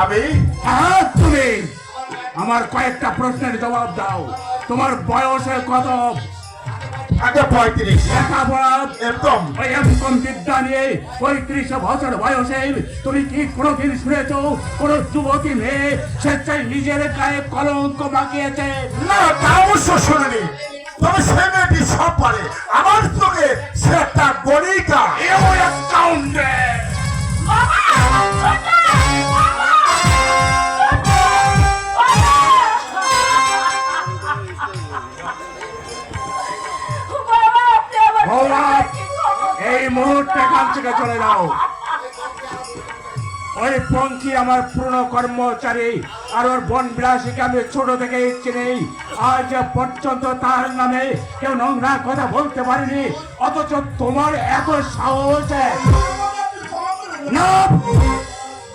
আমি তুমি আমার কয়েকটা প্রশ্নের জবাব দাও। তোমার বয়সে কত? 35। লেখাপড়া একদম। ওই এমকম বিদ্যা নিয়ে 35 বছর বয়সে তুমি কি কোনোদিন শুনেছ কোন যুবতী মেয়ে স্বেচ্ছায় নিজের গায়ে কলঙ্ক মাখিয়েছে? না, তা অবশ্য শুনিনি। তবে সে মেয়েটি সব পারে। আমার চোখে সে একটা গণিকা। এই মুহূর্তে এখান থেকে চলে যাও। ওই পঙ্খী আমার পুরনো কর্মচারী, আর ওর বন বিলাসীকে আমি ছোট থেকে চিনি। আজ পর্যন্ত তার নামে কেউ নোংরা কথা বলতে পারেনি, অথচ তোমার এত সাহস! না,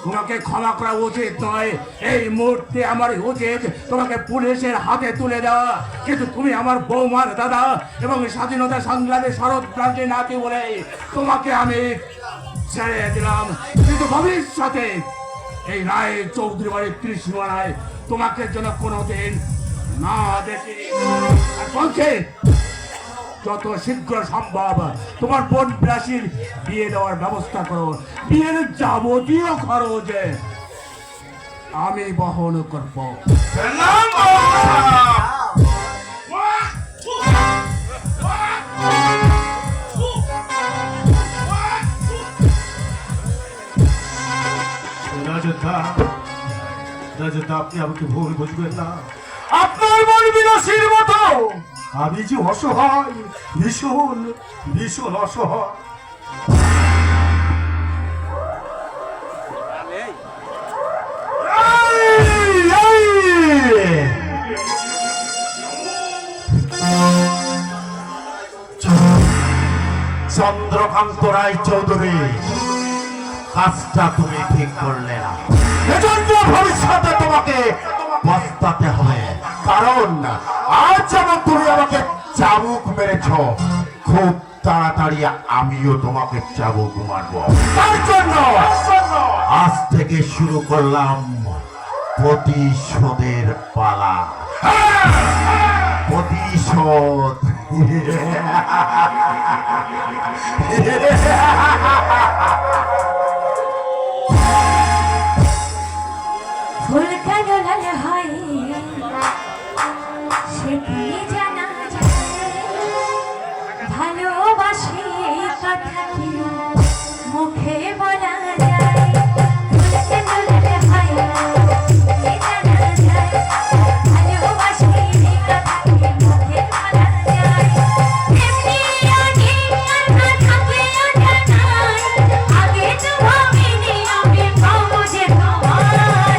তোমাকে ক্ষমা করা উচিত নয়। এই মুহূর্তে আমার উচিত তোমাকে পুলিশের হাতে তুলে দেওয়া, কিন্তু তুমি আমার বৌমার দাদা এবং স্বাধীনতা সংগ্রামে শরৎ প্রান্তে নাতি বলে তোমাকে আমি ছেড়ে দিলাম। কিন্তু ভবিষ্যতে এই রায় চৌধুরী বাড়ির ত্রিসীমানায় তোমাকে যেন কোনোদিন না দেখি। আর বলছে যত শীঘ্র সম্ভব তোমার বোন বিলাসীর বিয়ে দেওয়ার ব্যবস্থা করো। বিয়ের যাবতীয় খরচ আমি বহন করব। আপনি আমাকে ভুল বুঝবেন না। আপনার বোন বিলাসীর মতো আমি যে অসহায়, ভীষণ ভীষণ অসহায়। চন্দ্রকান্ত রায় চৌধুরী, কাজটা তুমি ঠিক করলে না। এজন্য ভবিষ্যতে তোমাকে পস্তাতে হবে। কারণ আজ যেমন তুমি আমাকে চাবুক মেরেছ, খুব তাড়াতাড়ি আমিও তোমাকে চাবুক মারব। তার জন্য আজ থেকে শুরু করলাম প্রতিশোধের পালা। প্রতিশোধ। ফুল কেন লাল হয় সে কি জানা যায়, ভালোবাসি কথা কি মুখে বলা যায়। ফুল কেন লাল হয় সে জানা যায়, ভালোবাসি কথা কি মুখে বলা যায়। এমনি আগে কথা থাকে অজানায়, আগে তো ভাবিনি আমি পাবো যে তোমার।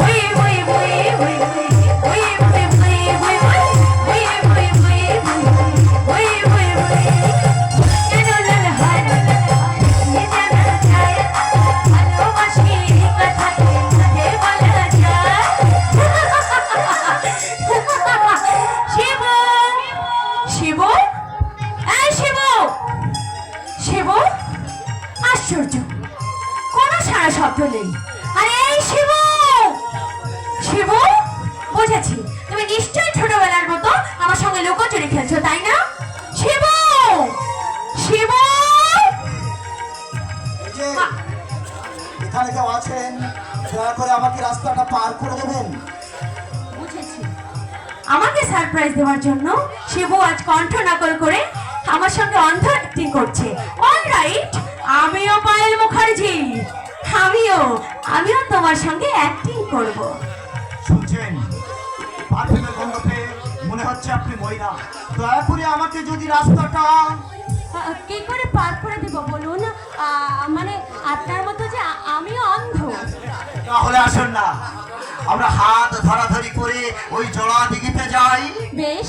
ওই ওই ওই ওই ওই ওই ওই ওই ওই ওই ওই ওই ওই ওই কেন লাল হয় সে জানা যায়, ভালোবাসি কথা কি মুখে বলা যায়। শিব শিব এই শিব শিব, আশ্চর্য, কোনো সারা শব্দ নেই। আরে এই শিব শিব, বুঝেছি তুমি নিশ্চয়ই ছোটবেলার মতো আমার সঙ্গে লুকোচুরি খেলছো, তাই না? শিব শিব, এখানে কেউ আছেন? দয়া করে আমাকে রাস্তাটা পার করে দেবেন। বুঝেছি, আমাকে সারপ্রাইজ দেওয়ার জন্য শিবু আজ কণ্ঠ নকল করে আমার সঙ্গে অন্ধ অ্যাক্টিং করছে। অলরাইট, আমিও পায়েল মুখার্জি, আমিও তোমার সঙ্গে অ্যাক্টিং করব। শুনছেন? পারফিউমের গন্ধ পেয়ে মনে হচ্ছে আপনি মহিলা। দয়া করে আমাকে যদি রাস্তাটা কি করে পার করে দেব বলুন? মানে আপনার মতো যে আমিও অন্ধ। তাহলে আসুন না, আমরা হাত ধরাধরি করে ওই জলা দিঘিতে যাই। বেশ,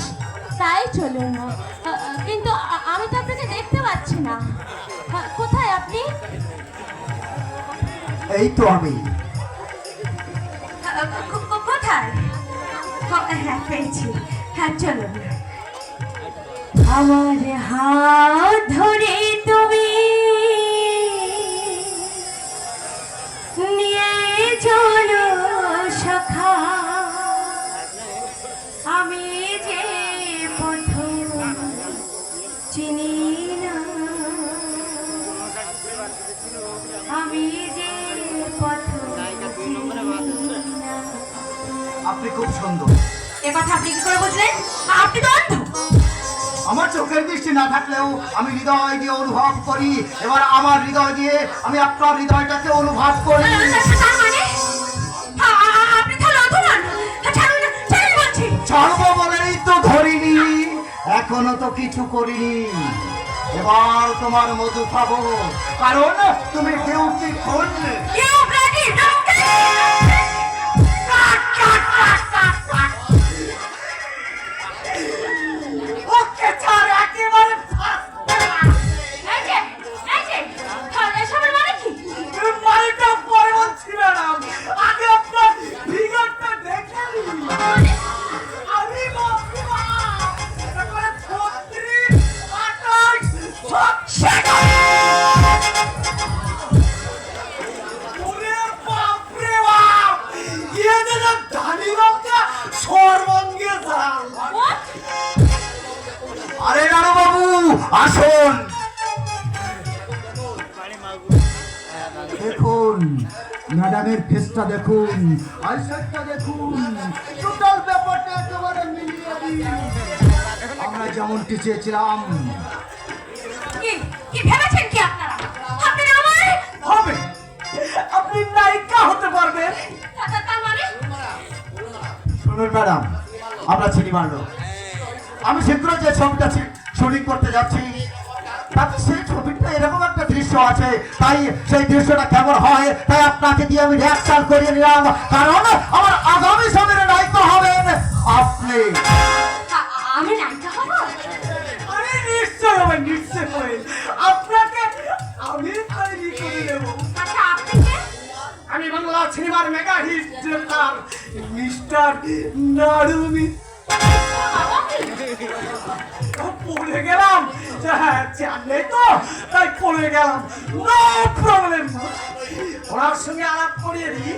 তাই চলুন। কিন্তু আমি তো আপনাকে দেখতে পাচ্ছি না। কোথায় আপনি? এই তো আমি। কোথায়? হ্যাঁ, পেয়েছি। হ্যাঁ, চলুন। আমার হাত ধরে তুমি নিয়ে পথ আপনি খুব সুন্দর। এ কথা আপনি কি করে বুঝলেন? আপনি তো অন্ধ। আমার চোখের দৃষ্টি না থাকলেও আমি হৃদয় দিয়ে অনুভব করি। এবার আমার হৃদয় দিয়ে আমি আপনার হৃদয়টাকে অনুভব করি। তার মানে আপনি তাহলে অন্ধ নন। ছাড়ুন না, ছাড়ুন বলছি। ছাড়বো বলেই তো ধরিনি, এখনো তো কিছু করিনি। এবার তোমার মধু খাবো, কারণ তুমি বিউটিফুল। You bloody donkey! ওকে ছাড় একেবারে এই যে, তাহলে এসবের মানে কি? মালটা পরে বলছি ম্যাডাম, আগে আপনার ফিগারটা দেখে নিন। আমি বাপরে বাপ, এটা করে 36, 28, Shut up! ওরে বাপরে বাপ, ইয়ে যে ধানি লঙ্কা সর্বঙ্গে যান। What? আরে নানু বাবু আসুন, দেখুন ম্যাডামের ফেসটা দেখুন, আইসাইটটা দেখুন, টোটাল ব্যাপারটা একেবারে মিলিয়ে দিন। আমরা যেমনটি চেয়েছিলাম কি ভেবেছেন কি আপনারা? আপনারা আমার হবে, আপনি নায়িকা হতে পারবেন। তার মানে? শুনুন ম্যাডাম, আমরা চিনি মারলো। আমি শীঘ্র যে ছবিটা শুটিং করতে যাচ্ছি, তাতে সেই ছবিটা এরকম একটা দৃশ্য আছে, তাই সেই দৃশ্যটা কেমন হয় তাই আপনাকে দিয়ে আমি রিহার্সাল করিয়ে নিলাম, কারণ আমার আগামী ছবির নায়িকা হবেন আপনি। আমি নায়িকা হব? আরে নিশ্চয় হবে, নিশ্চয় হবে। আপনাকে আমি তৈরি করে দেব। আচ্ছা আপনি কে? আমি বাংলা সিনেমার মেগা হিট ডিরেক্টর মিস্টার নাড়ুমি। পড়ে গেলাম, জানলে তো তাই পড়ে গেলাম। নো প্রবলেম, ওনার সঙ্গে আলাপ করিয়ে দিই।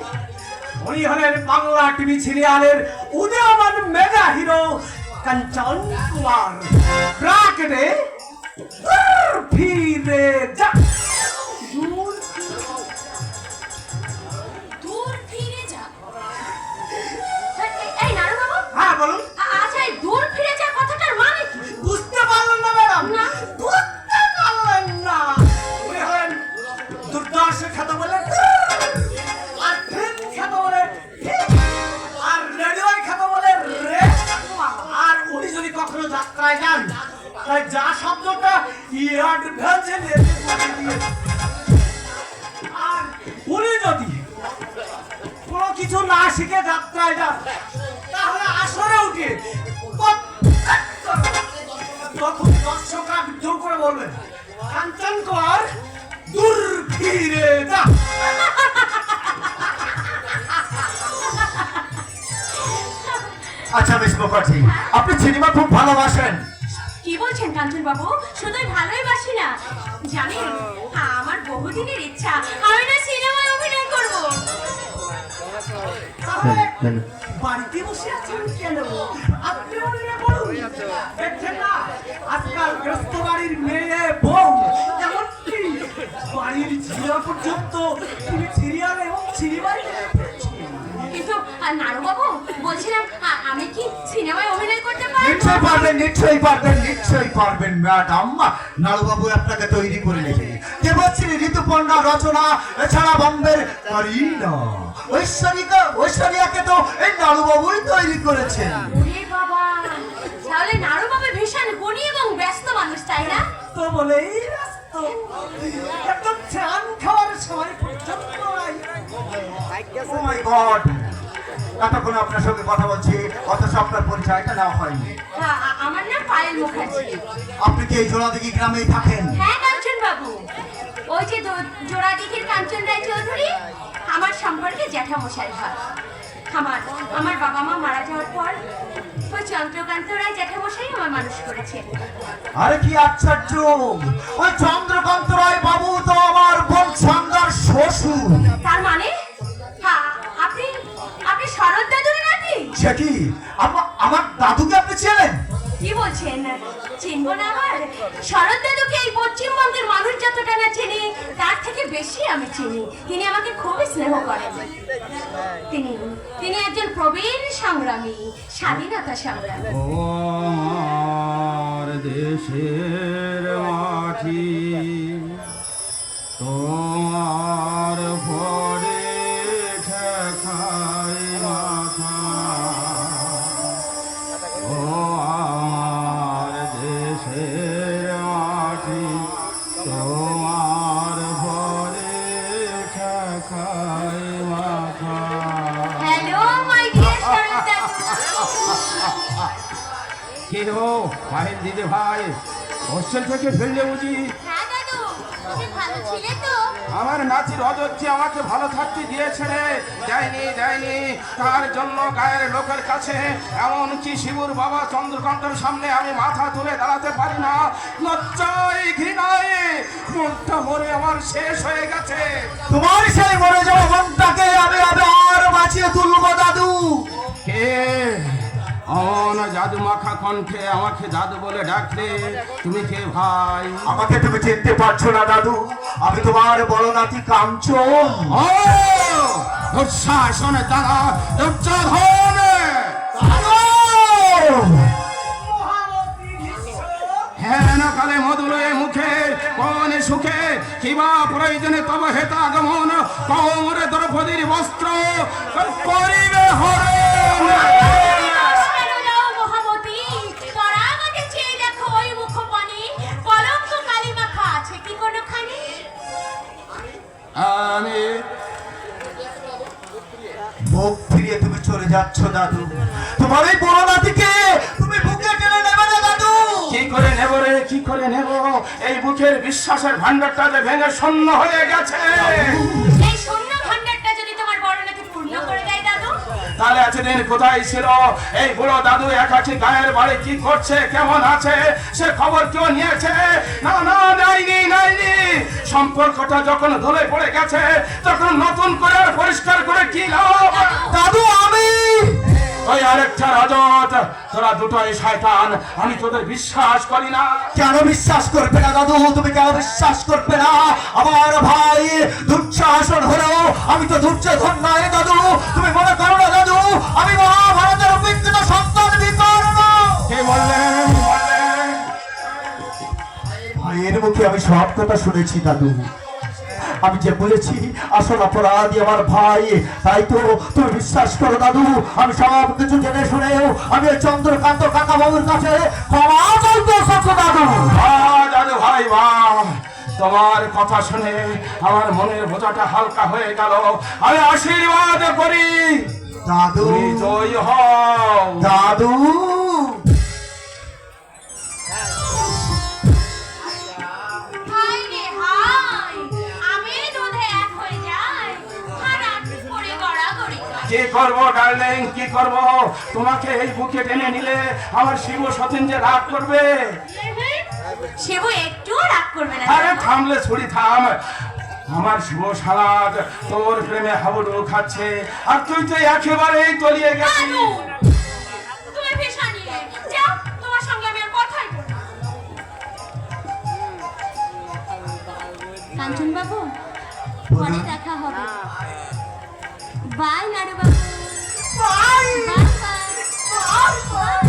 উনি হলেন বাংলা টিভি সিরিয়ালের উদীয়মান মেগা হিরো কাঞ্চন কুমার। ব্র্যাকেটে ফিরে যা। দূর ফিরে যা। এই নারু বাবু, হ্যাঁ বলুন। আচ্ছা এই দূর ফিরে যা কথাটার মানে কি? বুঝতে পারলেন না ম্যাডাম? না। বুঝতে পারলেন না? উনি হলেন দুর্দর্শ খ্যাত বলে, আর ফিল্ম খ্যাত বলে ফিল্ম, আর রেডিও খ্যাত বলে রে। আর উনি যদি কখনো যাত্রায় যান, তাই যা শব্দটা অ্যাডভান্সে নিয়ে দিয়ে, আর উনি যদি কোনো কিছু না শিখে যাত্রায় যান, তাহলে আসরে উঠে তখন দর্শকরা জোর করে বলবেন, কাঞ্চন কর দূর ফিরে যা। আচ্ছা মিস মুখার্জি, আপনি সিনেমা খুব ভালোবাসেন। কি বলছেন কাঞ্চন বাবু? শুধুই ভালোই বাসি না, জানেন আমার বহুদিনের ইচ্ছা আমি না সিনেমায় অভিনয় করব। তাহলে বাড়িতে বসে আছেন কেন? আপনি অভিনয় করুন। দেখছেন না আজকাল ব্যস্ত বাড়ির মেয়ে বউ, এমনকি বাড়ির ঝিরা পর্যন্ত তিনি সিরিয়ালে এবং সিনেমায় কিন্তু নারু বাবু বলছিলাম আমি কি সিনেমায় অভিনয় করতে পারবো? নিশ্চয়ই পারবেন, নিশ্চয়ই পারবেন, নিশ্চয়ই পারবেন ম্যাডাম। নাড়ুবাবু আপনাকে তৈরি করে নেবে। দেবশ্রী ঋতুপর্ণা রচনা, এছাড়া বম্বের করিনা ঐশ্বরিয়াকে তো এই নাড়ুবাবুই তৈরি করেছেন। ওরে বাবা, তাহলে নারু বাবু ভীষণ গুণী এবং ব্যস্ত মানুষ, তাই না? তো বলেই ব্যস্ত, একদম চান খাওয়ার সময় পর্যন্ত নাই। ও মাই গড, এতক্ষণ আপনার সঙ্গে কথা বলছি, অথচ আপনার পরিচয়টা নেওয়া হয়নি। আমার নাম পায়েল মুখার্জি। আপনি কি এই জোড়াদিঘি গ্রামেই থাকেন? হ্যাঁ কাঞ্চন বাবু, ওই যে জোড়াদিঘির কাঞ্চন রায় চৌধুরী আমার সম্পর্কে জ্যাঠামশাই হয়। আমার বাবা মা মারা যাওয়ার পর ওই চন্দ্রকান্ত রায় জ্যাঠামশাই আমার মানুষ করেছেন। আরে কি আশ্চর্য, ওই চন্দ্রকান্ত রায় বাবু তো আমার বংশাঙ্গার শ্বশুর। তার মানে আপনি শরৎ দাদুর নাতি? সে কি আমার দাদুকে আপনি চেনেন? কি বলছেন? চিনবো না আবার? শরৎ দাদুকে এই পশ্চিমবঙ্গের মানুষ যতটা না চিনি তার থেকে বেশি আমি চিনি। তিনি আমাকে খুবই স্নেহ করেন। তিনি তিনি একজন প্রবীণ সংগ্রামী, স্বাধীনতা সংগ্রামী। ও আমার দেশের মাটি তোমার ভরে ঠেকাই মাথা। ও আমার দেশের মাটি তোমার ভরে ঠেকাই মাথা। হ্যালো মাই ডিয়ার শরৎ দাদু। কে হো ভাইয়ের দিদি ভাই, হোস্টেল থেকে ফিরলে বুঝি? হ্যাঁ দাদু, তুমি ভালো ছিলে তো? আমার নাতির অযোধ্যে আমাকে ভালো থাকতে দিয়েছে রে। দেয়নি তার জন্য গায়ের লোকের কাছে এমনকি শিবুর বাবা চন্দ্রকান্তর সামনে আমি মাথা তুলে দাঁড়াতে পারি না। লজ্জায় ঘৃণায় মনটা মরে আমার শেষ হয়ে গেছে। তোমার সেই মরে যাওয়া মনটাকে আমি আবার বাঁচিয়ে তুলবো দাদু। কে অন জাদু মাখা কণ্ঠে আমাকে দাদু বলে ডাকলে? তুমি কে ভাই? আমাকে তুমি চিনতে পারছো না দাদু? আমি তোমার বড় নাতি কাঞ্চন। ও দুঃশাসনে তারা দুর্যোধন। মহামতি ভীষ্ম হেন কালে মধুরে মুখে কোন সুখে কিবা প্রয়োজনে তব হেত আগমন কৌমরে দ্রৌপদীর বস্ত্র করিবে হরণ। কেন যাও মহামতি? পরাগতে চেয়ে দেখো ওই মুখপানে কলঙ্ক কালি মাখা আছে কি কোনোখানি? আমি মুখ ফিরিয়ে তুমি চলে যাচ্ছ দাদু। তোমার এই বড় নাতিকে তুমি বুকে টেনে নেবে না দাদু। কি করে নেব রে, কি করে নেব? এই বুকের বিশ্বাসের ভান্ডারটা যে ভেঙে শূন্য হয়ে গেছে। এই শূন্য ভান্ডারটা যদি তোমার বড় নাতি পূর্ণ করে দেয় দাদু? তাহলে এতদিন কোথায় ছিল এই বুড়ো দাদু? একাকি গায়ের বাড়ি কি করছে, কেমন আছে সে খবর কেউ নিয়েছে? না নেয়নি। সম্পর্কটা যখন ধুলে পড়ে গেছে তখন নতুন করে আর পরিষ্কার করে কি লাভ? দাদু আমি ওই আরেকটা রাজত, তোরা দুটোই শয়তান, আমি তোদের বিশ্বাস করি না। কেন বিশ্বাস করবে না দাদু? তুমি কেন বিশ্বাস করবে না? আমার ভাই দুঃশাসন হলেও আমি তো দুর্যোধন নয় দাদু। তুমি মনে করো না দাদু আমি মহাভারতের অভিজ্ঞত সন্তান বিকর্ণ। কে বললেন? ভাইয়ের মুখে আমি সব কথা শুনেছি দাদু। আমি যে বলেছি আসল অপরাধী আমার ভাই, তাই তো তুমি বিশ্বাস করো দাদু। আমি সব কিছু জেনে শুনেও আমি ওই চন্দ্রকান্ত কাকা বাবুর কাছে ক্ষমা চাইতে এসেছি দাদু। দাদু ভাই তোমার কথা শুনে আমার মনের বোঝাটা হালকা হয়ে গেল। আমি আশীর্বাদ করি দাদু তুমি জয় হও। দাদু হায় রে হায়, আমি দুধে এক হয়ে যাই আর আটকে পড়ে গড়াগড়ি খাই। কি করবো ডার্লিং, কি করব? তোমাকে এই বুকে টেনে নিলে আমার শিব সতীন যে রাগ করবে। শিবু একটুও রাগ করবে না আরে দাদু। থামলে ছুরি থাম। আমার শুভ সালাদ তোর প্রেমে হাবুডু খাচ্ছে আর তুই তো একেবারেই তলিয়ে গেছিস। দাদু, তুমি পেশা নিয়ে যাও, তোমার সঙ্গে আমি আর কথাই বলবো না। কাঞ্চন বাবু, পরে দেখা হবে। বাই নাড়ু বাবু। ভাই বাই বাই।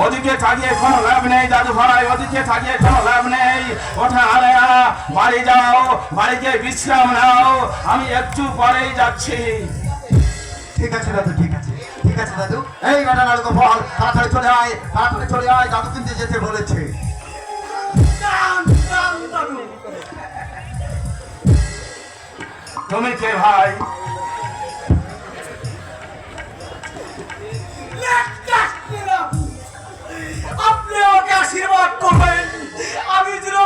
ওদিকে তাকিয়ে কোনো লাভ নেই দাদু ভাই, ওদিকে তাকিয়ে কোনো লাভ নেই। ওঠা আলেয়া, বাড়ি যাও, বাড়িতে বিশ্রাম নাও, আমি একটু পরেই যাচ্ছি। ঠিক আছে দাদু, ঠিক আছে দাদু। এই বেটা নাড়ু গোপাল, তাড়াতাড়ি চলে আয়, দাদু কিন্তু যেতে বলেছে। দাদু তুমি কে ভাই? আপনি আমাকে আশীর্বাদ করবেন আমি যেন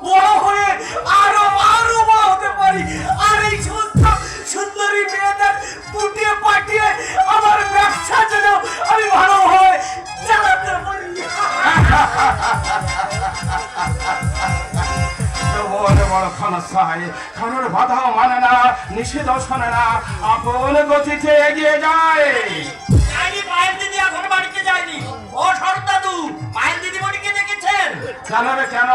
বড় হয়ে আরো বড় হতে পারি, আর এই সুন্দরী মেয়েদের পুটিয়ে পাঠিয়ে আমার ব্যবসা যেন আমি ভালোভাবে চালাতে পারি। বড় বড় খানা চায়, কারোর বাধাও মানে না, নিষেধ শোনে না, আপন গতিতে এগিয়ে যায়। যাইনি, পায়েল দিদি এখন বাড়িতে যায়নি। ও শরৎ দাদু, পায়েল দিদিমণিকে দেখেছেন? কেন রে কেন,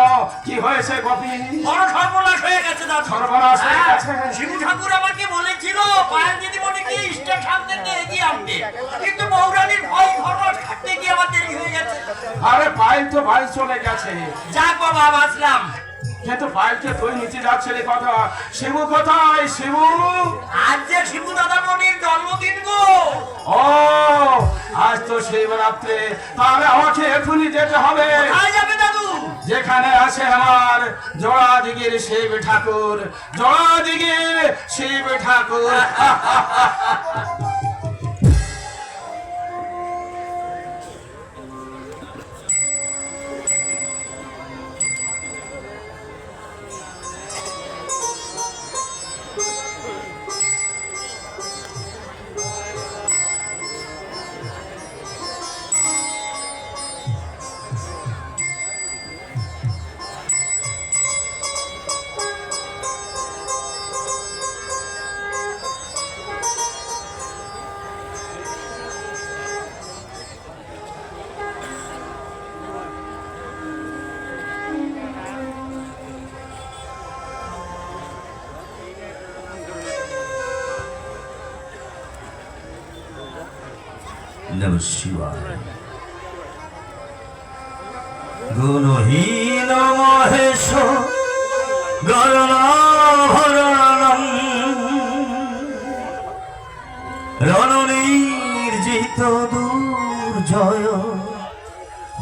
কি হয়েছে গোপী? বড় সর্বনাশ হয়ে গেছে দাদু। সর্বনাশ হয়ে গেছে? শিবু ঠাকুর আমাকে বলেছিল পায়েল দিদিমণিকে স্টেশন থেকে এগিয়ে আনতে, কিন্তু বৌরানীর ভয় খরচ খাটতে গিয়ে আমার দেরি হয়ে গেছে। আরে পাইল তো বাড়ি চলে গেছে। যাক বাবা, বাঁচলাম। কিন্তু পাইলকে তুই নিচে যাচ্ছিলি কথা, শিবু কোথায়? শিবু আজ যে শিবু দাদামণির জন্মদিন গো। ও আজ তো শিবরাত্রি, তাহলে আমাকে এখনই যেতে হবে। কোথায় যাবে দাদু? যেখানে আছে আমার জোড়াদিগির শিব ঠাকুর, জোড়াদিগির শিব ঠাকুর। নম শিবায়। গুণহীন মহেশ গরণাভরণম রণনির্জিত দুর্জয়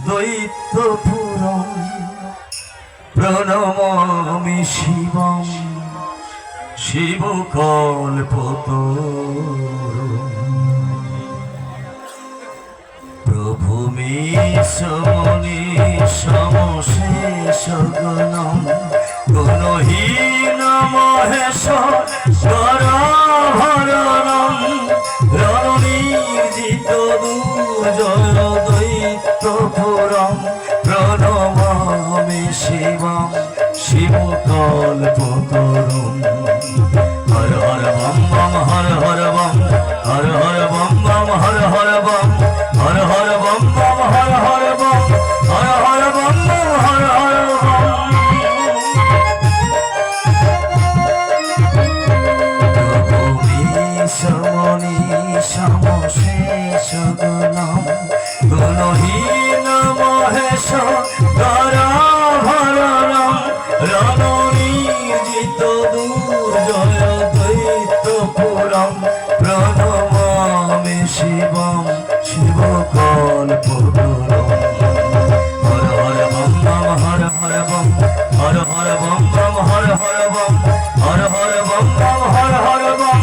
দৈত্যপুরম প্রণমামি শিবম শিবকল্পতরুম। প্রভু মে সমনি সমশেষ গণম গুণহীন মহেশ গরভরণম রণনির্জিত দুর্জয় দৈত্যপুরম প্রণমামি Shivam শিবকল্পতরুম। Har Har bomb bomb Har Har bomb, Har Har bomb bomb Har Har bomb, Har Har bomb bomb Har Har bomb, Har Har bomb bomb Har Har bomb. সমনি সমশেষ গুণম গুণহীন Mahesh গরভরণম রণনির্জিত দুর্জয় দৈত্যপুরম প্রণমামি Shivam শিবকল্পতরুম। Har Har bomb bomb Har Har bomb, Har Har bomb bomb Har Har bomb, Har Har bomb bomb Har Har bomb,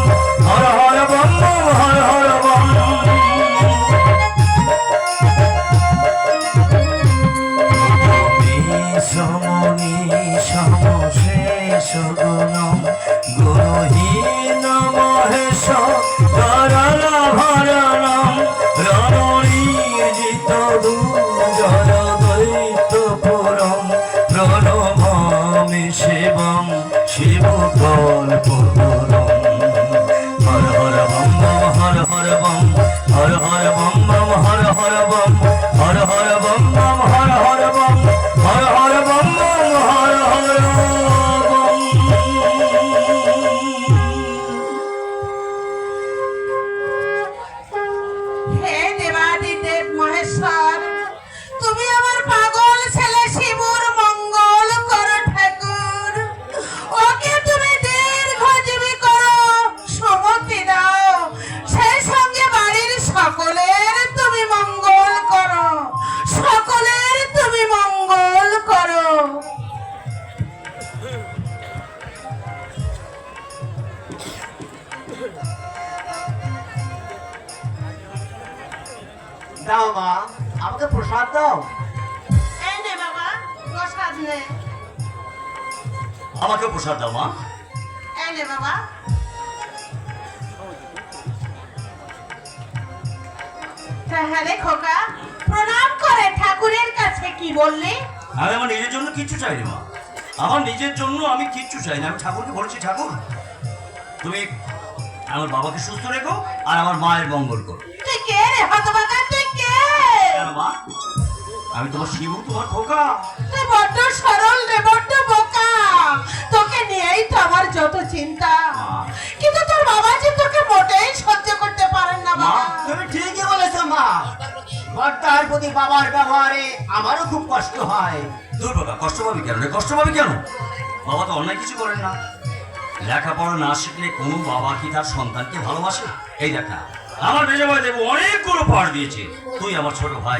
Har Har bomb bomb Har Har bomb. সমনি সমশেষ গুণম গুণহীন Mahesh গরণভরণম রণনির্জিত দুর্জয় দৈত্যপুরম প্রণমামি Shivam শিবকল্পতরুম। Har Har bomb bomb Har Har bomb, Har Har bomb bomb Har Har bomb, Har Har bomb bomb Har Har bomb, Har Har bomb bomb Har Har bomb. হে দেবাদিদেব মহেশ্বর, তুমি আমার পাগল ছেলে শিবুর মঙ্গল করো ঠাকুর। ওকে তুমি দীর্ঘজীবী করো, সুমতি দাও, সেই সঙ্গে বাড়ির সকলের তুমি মঙ্গল করো, সকলের তুমি মঙ্গল করো। দাও মা, আমাকে প্রসাদ দাও। এই নে বাবা, প্রসাদ নে। আমাকে প্রসাদ দাও মা। এই নে বাবা। তাহলে খোকা প্রণাম করে ঠাকুরের কাছে কি বললি? আমি আমার নিজের জন্য কিছু চাইনি মা। আমার নিজের জন্য আমি কিচ্ছু চাই না। আমি ঠাকুরকে বলেছি, ঠাকুর তুমি আমার বাবাকে সুস্থ রেখো আর আমার মায়ের মঙ্গল করো। তুই কে রে হতভাগা, তুই কে? কেন মা? আমি তোমার শিবু, তোমার খোকা। তুই বড্ড সরল রে, বড্ড বোকা। তোকে নিয়েই তো আমার যত চিন্তা। কিন্তু তোর বাবা যে তোকে মোটেই সহ্য করতে পারেন না বাবা। তুমি ঠিকই বলেছো মা, কর্তার প্রতি বাবার ব্যবহারে আমারও খুব কষ্ট হয়। দূর বাবা, কষ্ট পাবি কেন রে? কষ্ট পাবি কেন? বাবা তো অন্যায় কিছু করেন না। লেখাপড়া না শিখলে কোনো বাবা কি তার সন্তানকে ভালোবাসে? এই দেখা, আমার মেজে ভাই দেবো অনেকগুলো পাড় দিয়েছে, তুই আমার ছোট ভাই।